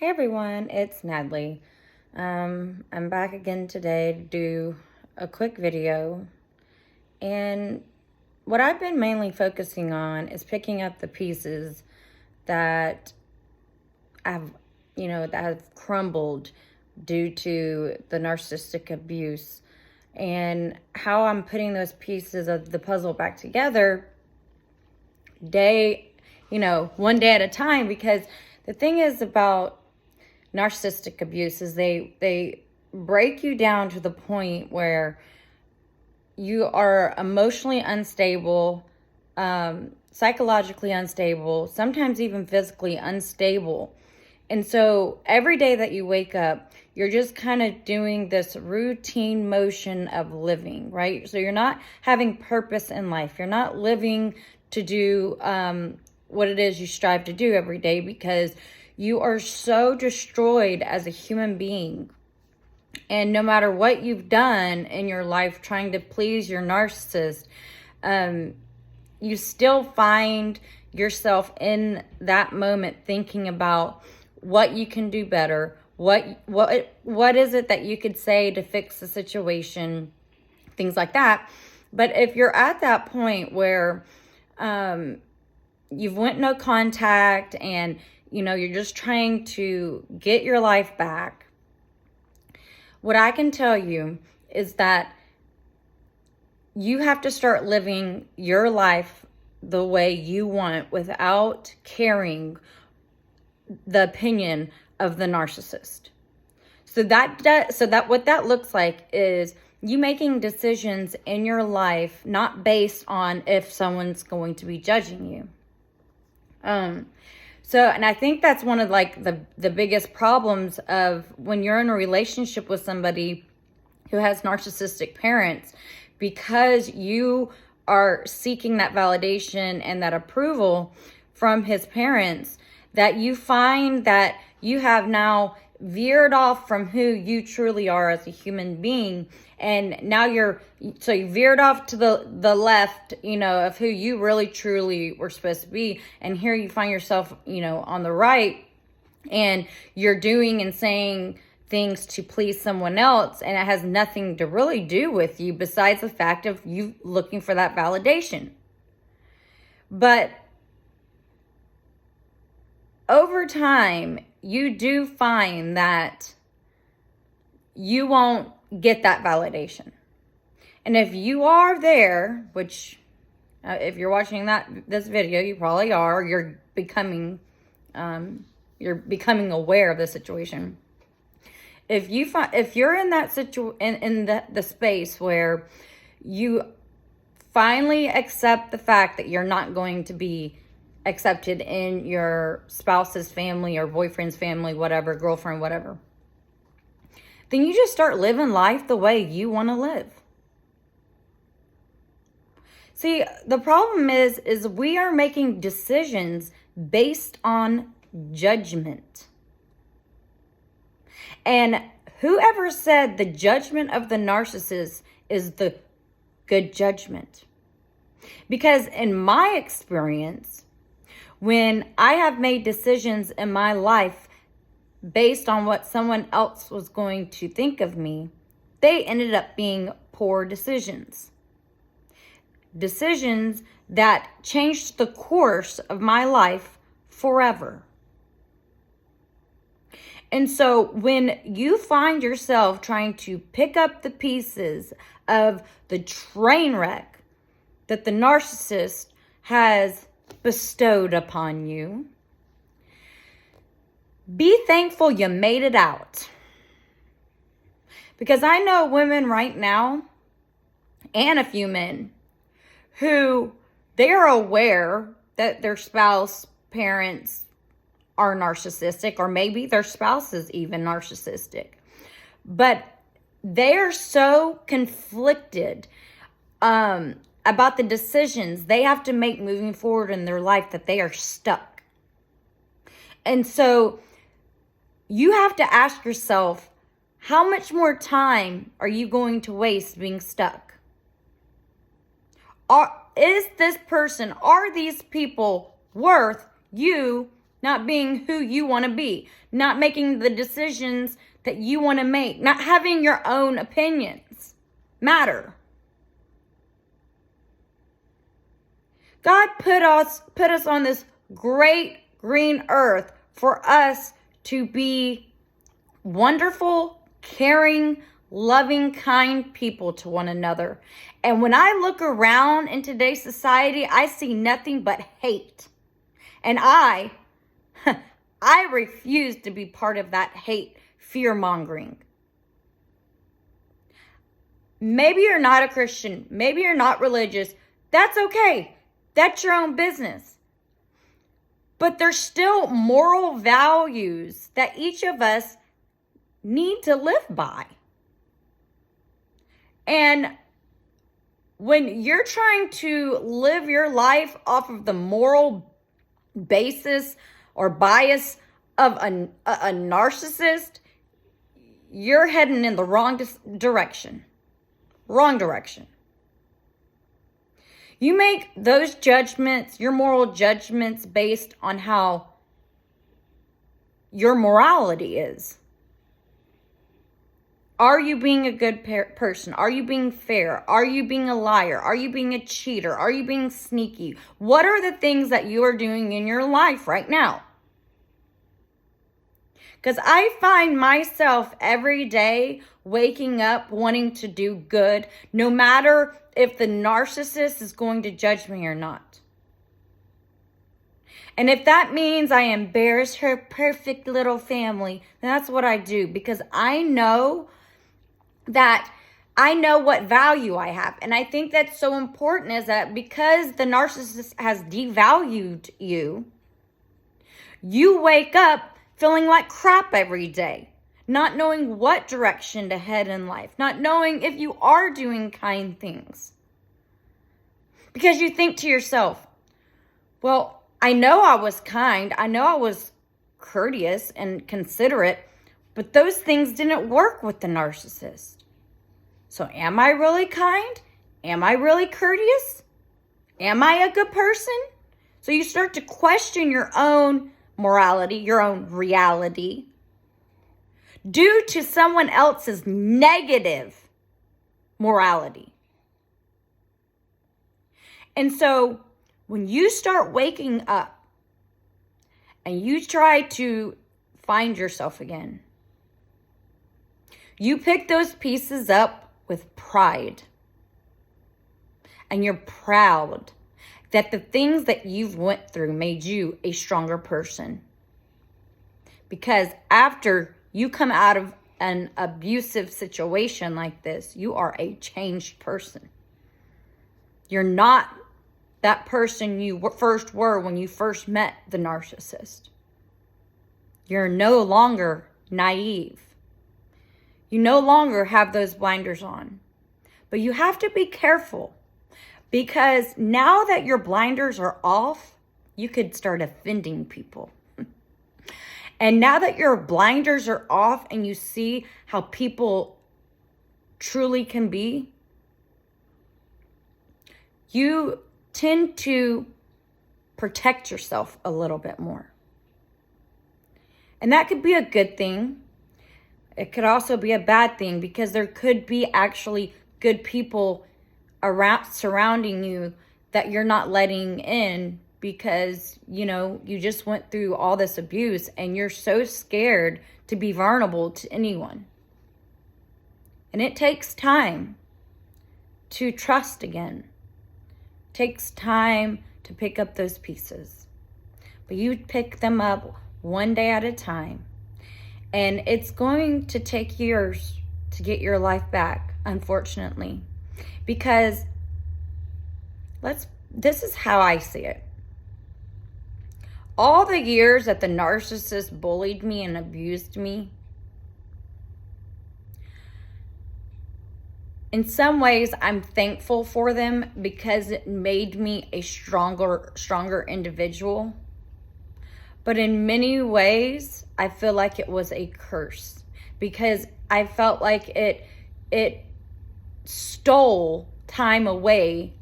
Hey everyone, it's Natalie. I'm back again today to do a quick video. And what I've been mainly focusing on is picking up the pieces that have crumbled due to the narcissistic abuse, and how I'm putting those pieces of the puzzle back together one day at a time. Because the thing is about narcissistic abuse is they break you down to the point where you are emotionally unstable, psychologically unstable, sometimes even physically unstable. And so every day that you wake up, you're just kind of doing this routine motion of living, right? So you're not having purpose in life. You're not living to do what it is you strive to do every day, because you are so destroyed as a human being. And no matter what you've done in your life trying to please your narcissist, you still find yourself in that moment thinking about what you can do better, what is it that you could say to fix the situation, things like that. But if you're at that point where you've went no contact and you're just trying to get your life back, what I can tell you is that you have to start living your life the way you want without caring the opinion of the narcissist. So what that looks like is you making decisions in your life not based on if someone's going to be judging you. And I think that's one of the biggest problems of when you're in a relationship with somebody who has narcissistic parents, because you are seeking that validation and that approval from his parents, that you find that you have now veered off from who you truly are as a human being. And now you veered off to the left, of who you really truly were supposed to be. And here you find yourself, on the right, and you're doing and saying things to please someone else. And it has nothing to really do with you besides the fact of you looking for that validation. But over time, you do find that you won't get that validation. And if you are there, which if you're watching this video, you probably are, you're becoming aware of the situation. If you're in that in the space where you finally accept the fact that you're not going to be accepted in your spouse's family or boyfriend's family, whatever, girlfriend, whatever, then you just start living life the way you want to live. See, the problem is we are making decisions based on judgment. And whoever said the judgment of the narcissist is the good judgment? Because in my experience, when I have made decisions in my life based on what someone else was going to think of me, they ended up being poor decisions. Decisions that changed the course of my life forever. And so when you find yourself trying to pick up the pieces of the train wreck that the narcissist has bestowed upon you, be thankful you made it out. Because I know women right now, and a few men, who they're aware that their spouse, parents are narcissistic, or maybe their spouse is even narcissistic. But they're so conflicted about the decisions they have to make moving forward in their life that they are stuck. And so you have to ask yourself, how much more time are you going to waste being stuck? Are these people worth you not being who you want to be, not making the decisions that you want to make, not having your own opinions matter. God put us on this great green earth for us to be wonderful, caring, loving, kind people to one another. And when I look around in today's society, I see nothing but hate. And I refuse to be part of that hate, fear-mongering. Maybe you're not a Christian. Maybe you're not religious. That's okay. That's your own business. But there's still moral values that each of us need to live by. And when you're trying to live your life off of the moral basis or bias of a narcissist, you're heading in the wrong direction. Wrong direction. You make those judgments, your moral judgments, based on how your morality is. Are you being a good person? Are you being fair? Are you being a liar? Are you being a cheater? Are you being sneaky? What are the things that you are doing in your life right now? Because I find myself every day waking up wanting to do good, no matter if the narcissist is going to judge me or not. And if that means I embarrass her perfect little family, then that's what I do, because I know what value I have. And I think that's so important, is that because the narcissist has devalued you, you wake up feeling like crap every day, not knowing what direction to head in life, not knowing if you are doing kind things. Because you think to yourself, well, I know I was kind, I know I was courteous and considerate, but those things didn't work with the narcissist. So am I really kind? Am I really courteous? Am I a good person? So you start to question your own morality, your own reality, due to someone else's negative morality. And so when you start waking up and you try to find yourself again, you pick those pieces up with pride. And you're proud that the things that you've went through made you a stronger person. Because after you come out of an abusive situation like this, you are a changed person. You're not that person you first were when you first met the narcissist. You're no longer naive. You no longer have those blinders on. But you have to be careful, because now that your blinders are off, you could start offending people. And now that your blinders are off and you see how people truly can be, you tend to protect yourself a little bit more. And that could be a good thing. It could also be a bad thing, because there could be actually good people around surrounding you that you're not letting in, because, you just went through all this abuse and you're so scared to be vulnerable to anyone. And it takes time to trust again. It takes time to pick up those pieces. But you pick them up one day at a time. And it's going to take years to get your life back, unfortunately. Because this is how I see it. All the years that the narcissist bullied me and abused me, in some ways, I'm thankful for them, because it made me a stronger individual. But in many ways, I feel like it was a curse, because I felt like it stole time away,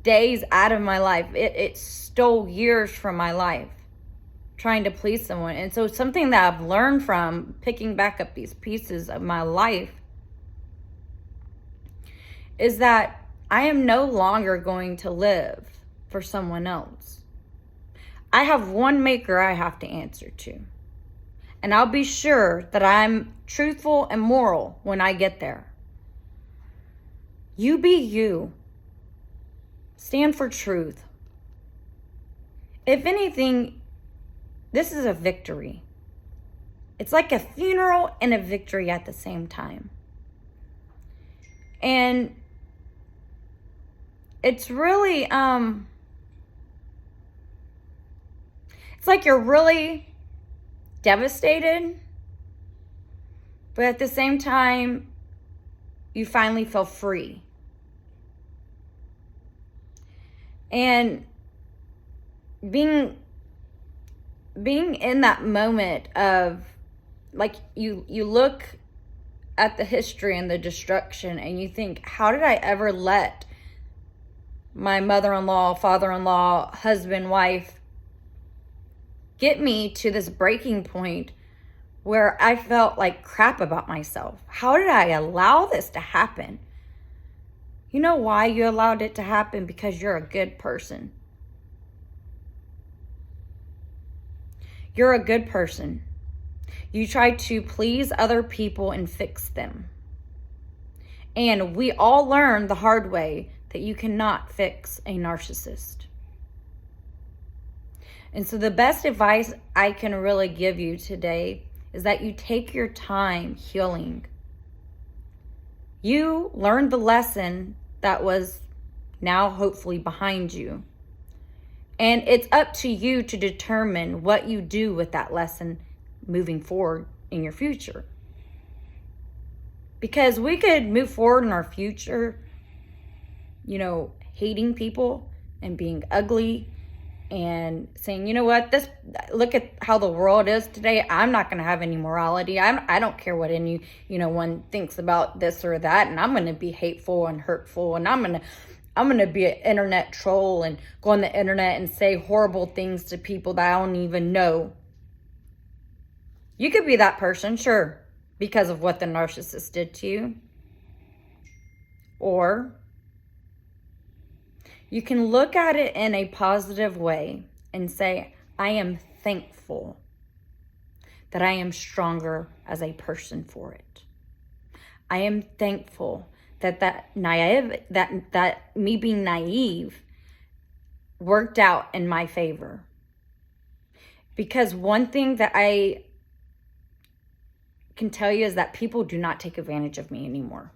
days out of my life. It stole years from my life. trying to please someone. And so something that I've learned from picking back up these pieces of my life is that I am no longer going to live for someone else. I have one maker I have to answer to. And I'll be sure that I'm truthful and moral when I get there. You be you. Stand for truth. If anything, this is a victory. It's like a funeral and a victory at the same time. And it's really, it's like you're really devastated, but at the same time, you finally feel free. And being in that moment of, like, you look at the history and the destruction and you think, how did I ever let my mother-in-law, father-in-law, husband, wife get me to this breaking point where I felt like crap about myself? How did I allow this to happen? You know why you allowed it to happen? Because you're a good person. You're a good person. You try to please other people and fix them. And we all learn the hard way that you cannot fix a narcissist. And so the best advice I can really give you today is that you take your time healing. You learned the lesson that was now hopefully behind you. And it's up to you to determine what you do with that lesson moving forward in your future. Because we could move forward in our future, hating people and being ugly and saying, you know what, look at how the world is today. I'm not going to have any morality. I don't care what one thinks about this or that. And I'm going to be hateful and hurtful. And I'm going to be an internet troll and go on the internet and say horrible things to people that I don't even know. You could be that person, sure, because of what the narcissist did to you. Or you can look at it in a positive way and say, I am thankful that I am stronger as a person for it. I am thankful that me being naive worked out in my favor. Because one thing that I can tell you is that people do not take advantage of me anymore.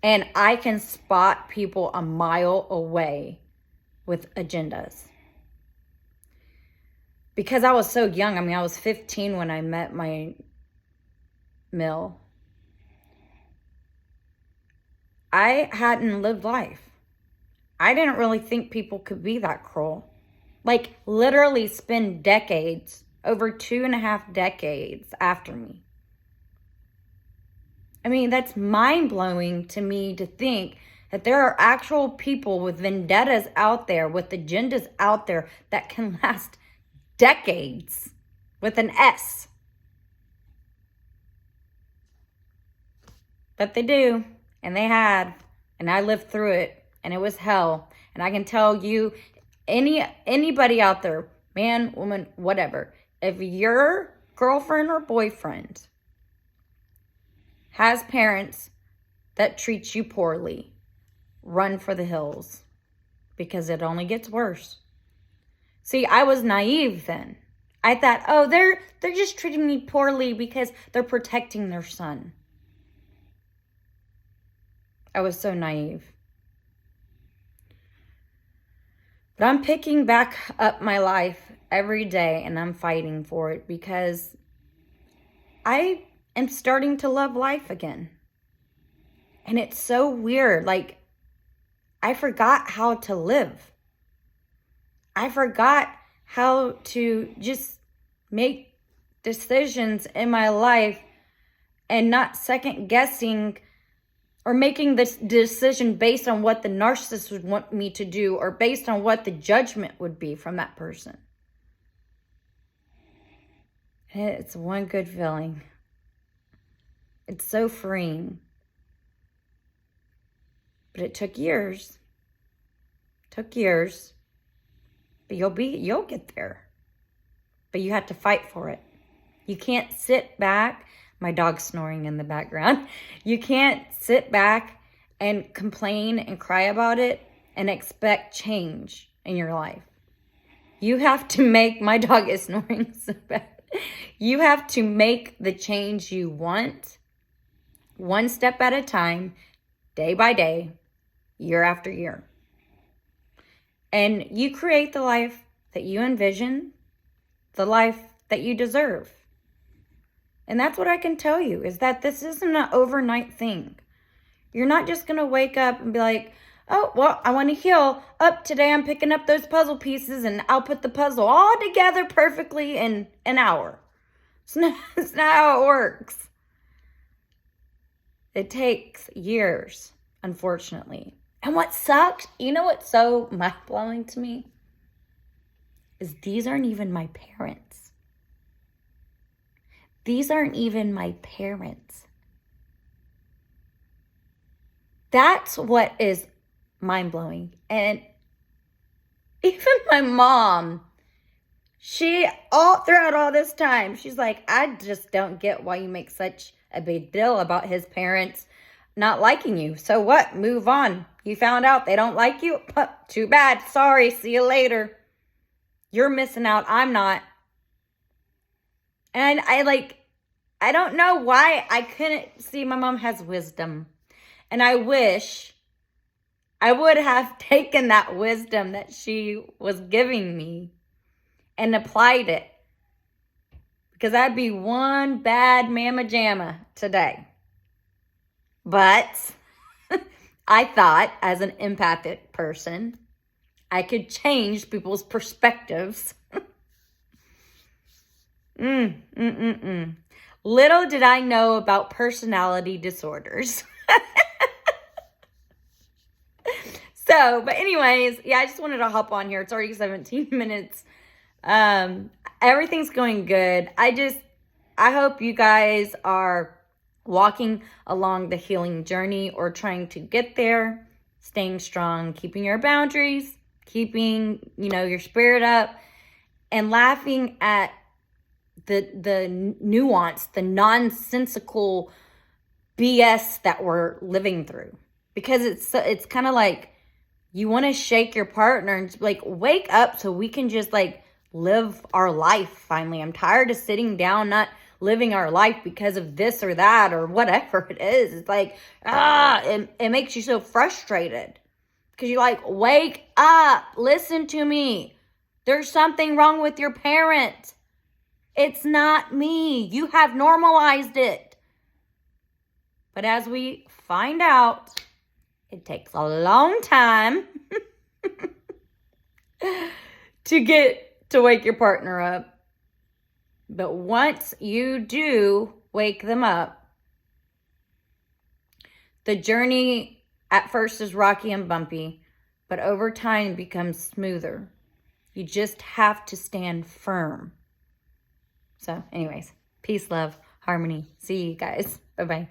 And I can spot people a mile away with agendas. Because I was so young. I was 15 when I met my mill. I hadn't lived life. I didn't really think people could be that cruel. Like, literally spend decades, over 2.5 decades after me. That's mind-blowing to me to think that there are actual people with vendettas out there, with agendas out there that can last decades with an S. But they do, and they had, and I lived through it, and it was hell. And I can tell you, anybody out there, man, woman, whatever, if your girlfriend or boyfriend has parents that treat you poorly, run for the hills, because it only gets worse. See, I was naive then. I thought, oh, they're just treating me poorly because they're protecting their son. I was so naive. But I'm picking back up my life every day, and I'm fighting for it because I am starting to love life again. And it's so weird. Like, I forgot how to live. I forgot how to just make decisions in my life and not second guessing or making this decision based on what the narcissist would want me to do or based on what the judgment would be from that person. It's one good feeling. It's so freeing. But it took years. But you'll get there. But you have to fight for it. You can't sit back. My dog's snoring in the background. You can't sit back and complain and cry about it and expect change in your life. You have to make, my dog is snoring so bad. You have to make the change you want, one step at a time, day by day, year after year. And you create the life that you envision, the life that you deserve. And that's what I can tell you, is that this isn't an overnight thing. You're not just going to wake up and be like, oh, well, I want to heal. Today I'm picking up those puzzle pieces and I'll put the puzzle all together perfectly in an hour. It's not how it works. It takes years, unfortunately. And what sucks, you know what's so mind-blowing to me? Is these aren't even my parents. These aren't even my parents. That's what is mind-blowing. And even my mom, she, all throughout all this time, she's like, I just don't get why you make such a big deal about his parents not liking you. So what? Move on. You found out they don't like you? Too bad. Sorry. See you later. You're missing out. I'm not. And I don't know why I couldn't see. My mom has wisdom. And I wish I would have taken that wisdom that she was giving me and applied it. Because I'd be one bad mama jamma today. But I thought, as an empathic person, I could change people's perspectives. Little did I know about personality disorders. But anyways, yeah, I just wanted to hop on here. It's already 17 minutes. Everything's going good. I hope you guys are walking along the healing journey or trying to get there, staying strong, keeping your boundaries, keeping, your spirit up, and laughing at the nuance, the nonsensical BS that we're living through. Because it's kind of like you want to shake your partner and just wake up so we can just live our life finally. I'm tired of sitting down, not living our life because of this or that or whatever it is. It's it makes you so frustrated because you're wake up, listen to me. There's something wrong with your parent. It's not me. You have normalized it. But as we find out, it takes a long time to wake your partner up. But once you do wake them up, the journey at first is rocky and bumpy, but over time becomes smoother. You just have to stand firm. So anyways, peace, love, harmony. See you guys. Bye-bye.